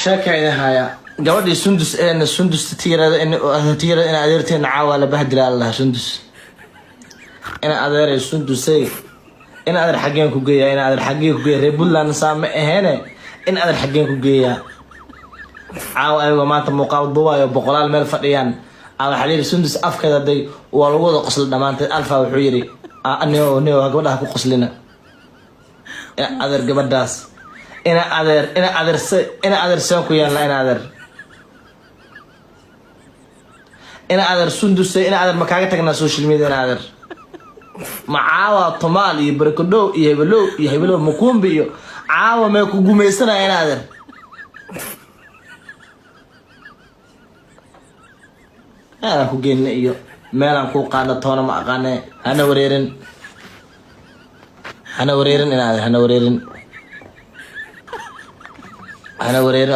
شاكا هايا gabadhii sundus tiirada in adeerteen caawa bahdila Allah sundus ina adeeray sundusay ina adeer xageen ku geeyaa ina adeer xageen ku geeyaa reebulan saame aheene in adeer xageen ku geeyaa caawa ay maanta muuqaal duwayo boqolaal meel fadhiyaan ala xaliir sundus afkeeda day waa lagu wada qosl dhamaantay alfa wuxuu yiri anoo gabadha ku qoslina ina adeer gabadhaas ina adeer soo ku yaala ina adeer sundus ina adeer ma kaaga tagnaa social media ina adeer macaawa tomaal iyo barkodo iyo hebelo mukumbi iyo caawa ma ku gumeysana ina adeer ana ku geeyna iyo meelan ku qaana toona ma aqaane ana wareerin ina adeer ana wareerin